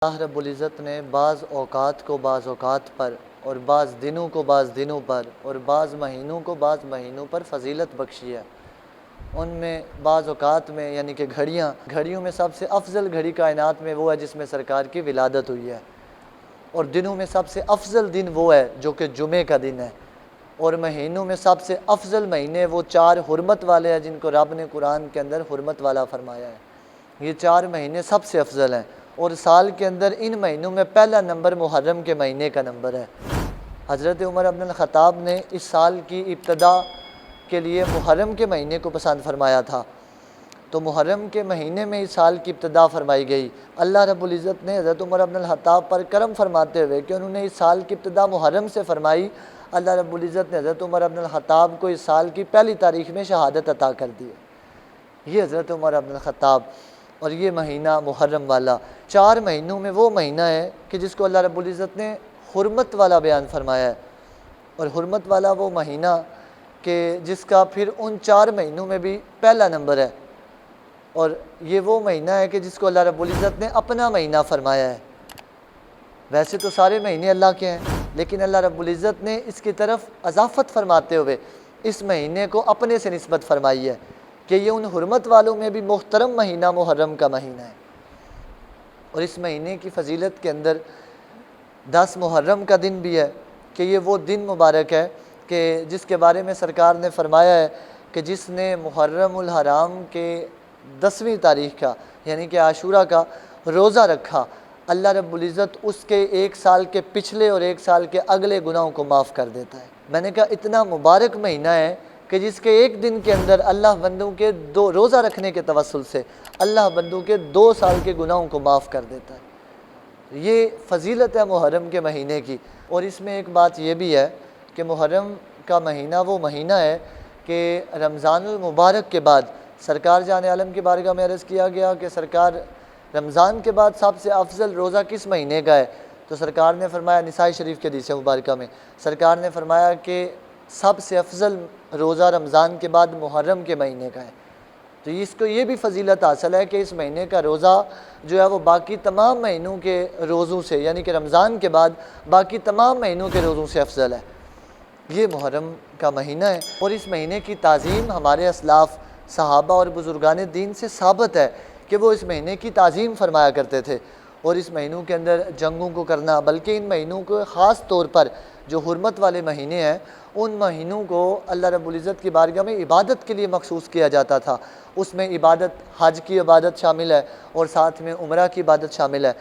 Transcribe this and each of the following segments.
اللہ رب العزت نے بعض اوقات کو بعض اوقات پر اور بعض دنوں کو بعض دنوں پر اور بعض مہینوں کو بعض مہینوں پر فضیلت بخشی ہے۔ ان میں بعض اوقات میں یعنی کہ گھڑیوں میں سب سے افضل گھڑی کائنات میں وہ ہے جس میں سرکار کی ولادت ہوئی ہے، اور دنوں میں سب سے افضل دن وہ ہے جو کہ جمعے کا دن ہے، اور مہینوں میں سب سے افضل مہینے وہ 4 حرمت والے ہیں جن کو رب نے قرآن کے اندر حرمت والا فرمایا ہے۔ یہ 4 مہینے سب سے افضل ہیں، اور سال کے اندر ان مہینوں میں پہلا نمبر محرم کے مہینے کا نمبر ہے۔ حضرت عمر بن الخطاب نے اس سال کی ابتدا کے لیے محرم کے مہینے کو پسند فرمایا تھا، تو محرم کے مہینے میں اس سال کی ابتدا فرمائی گئی۔ اللہ رب العزت نے حضرت عمر بن الخطاب پر کرم فرماتے ہوئے کہ انہوں نے اس سال کی ابتدا محرم سے فرمائی، اللہ رب العزت نے حضرت عمر بن الخطاب کو اس سال کی پہلی تاریخ میں شہادت عطا کر دی ہے۔ یہ حضرت عمر بن الخطاب اور یہ مہینہ محرم والا 4 مہینوں میں وہ مہینہ ہے کہ جس کو اللہ رب العزت نے حرمت والا بیان فرمایا ہے، اور حرمت والا وہ مہینہ کہ جس کا پھر ان 4 مہینوں میں بھی پہلا نمبر ہے، اور یہ وہ مہینہ ہے کہ جس کو اللہ رب العزت نے اپنا مہینہ فرمایا ہے۔ ویسے تو سارے مہینے اللہ کے ہیں، لیکن اللہ رب العزت نے اس کی طرف اضافت فرماتے ہوئے اس مہینے کو اپنے سے نسبت فرمائی ہے کہ یہ ان حرمت والوں میں بھی محترم مہینہ محرم کا مہینہ ہے۔ اور اس مہینے کی فضیلت کے اندر 10 محرم کا دن بھی ہے کہ یہ وہ دن مبارک ہے کہ جس کے بارے میں سرکار نے فرمایا ہے کہ جس نے محرم الحرام کے 10ویں تاریخ کا یعنی کہ عاشورہ کا روزہ رکھا، اللہ رب العزت اس کے 1 سال کے پچھلے اور 1 سال کے اگلے گناہوں کو معاف کر دیتا ہے۔ میں نے کہا اتنا مبارک مہینہ ہے کہ جس کے 1 دن کے اندر اللہ بندوں کے 2 روزہ رکھنے کے توسل سے اللہ بندوں کے 2 سال کے گناہوں کو معاف کر دیتا ہے۔ یہ فضیلت ہے محرم کے مہینے کی۔ اور اس میں ایک بات یہ بھی ہے کہ محرم کا مہینہ وہ مہینہ ہے کہ رمضان المبارک کے بعد سرکار جان عالم کی بارگاہ میں عرض کیا گیا کہ سرکار رمضان کے بعد سب سے افضل روزہ کس مہینے کا ہے؟ تو سرکار نے فرمایا، نسائی شریف کے حدیث مبارکہ میں سرکار نے فرمایا کہ سب سے افضل روزہ رمضان کے بعد محرم کے مہینے کا ہے۔ تو اس کو یہ بھی فضیلت حاصل ہے کہ اس مہینے کا روزہ جو ہے وہ باقی تمام مہینوں کے روزوں سے یعنی کہ رمضان کے بعد باقی تمام مہینوں کے روزوں سے افضل ہے۔ یہ محرم کا مہینہ ہے، اور اس مہینے کی تعظیم ہمارے اسلاف صحابہ اور بزرگان دین سے ثابت ہے کہ وہ اس مہینے کی تعظیم فرمایا کرتے تھے، اور اس مہینوں کے اندر جنگوں کو کرنا، بلکہ ان مہینوں کو خاص طور پر جو حرمت والے مہینے ہیں ان مہینوں کو اللہ رب العزت کی بارگاہ میں عبادت کے لیے مخصوص کیا جاتا تھا۔ اس میں عبادت، حج کی عبادت شامل ہے اور ساتھ میں عمرہ کی عبادت شامل ہے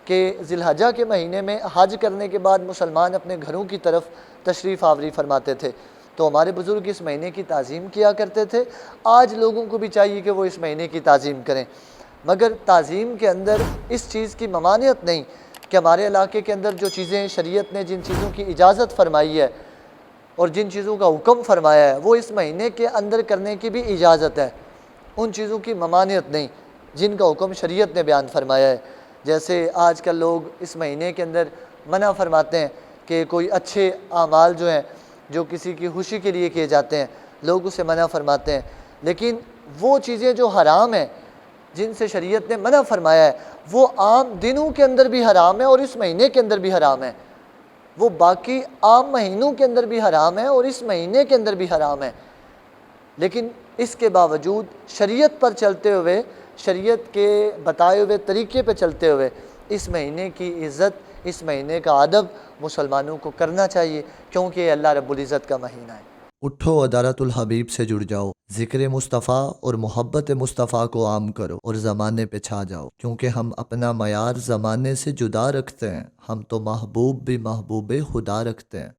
کہ ذی الحجہ کے مہینے میں حج کرنے کے بعد مسلمان اپنے گھروں کی طرف تشریف آوری فرماتے تھے، تو ہمارے بزرگ اس مہینے کی تعظیم کیا کرتے تھے۔ آج لوگوں کو بھی چاہیے کہ وہ اس مہینے کی تعظیم کریں، مگر تعظیم کے اندر اس چیز کی ممانعت نہیں کہ ہمارے علاقے کے اندر جو چیزیں شریعت نے جن چیزوں کی اجازت فرمائی ہے اور جن چیزوں کا حکم فرمایا ہے وہ اس مہینے کے اندر کرنے کی بھی اجازت ہے، ان چیزوں کی ممانعت نہیں جن کا حکم شریعت نے بیان فرمایا ہے۔ جیسے آج کل لوگ اس مہینے کے اندر منع فرماتے ہیں کہ کوئی اچھے اعمال جو ہیں جو کسی کی خوشی کے لیے کیے جاتے ہیں لوگ اسے منع فرماتے ہیں، لیکن وہ چیزیں جو حرام ہیں جن سے شریعت نے منع فرمایا ہے وہ عام دنوں کے اندر بھی حرام ہے اور اس مہینے کے اندر بھی حرام ہے، وہ باقی عام مہینوں کے اندر بھی حرام ہے اور اس مہینے کے اندر بھی حرام ہے، لیکن اس کے باوجود شریعت پر چلتے ہوئے، شریعت کے بتائے ہوئے طریقے پہ چلتے ہوئے اس مہینے کی عزت، اس مہینے کا ادب مسلمانوں کو کرنا چاہیے، کیونکہ یہ اللہ رب العزت کا مہینہ ہے۔ اٹھو ادارت الحبیب سے جڑ جاؤ، ذکر مصطفیٰ اور محبت مصطفیٰ کو عام کرو اور زمانے پہ چھا جاؤ، کیونکہ ہم اپنا معیار زمانے سے جدا رکھتے ہیں، ہم تو محبوب بھی محبوب خدا رکھتے ہیں۔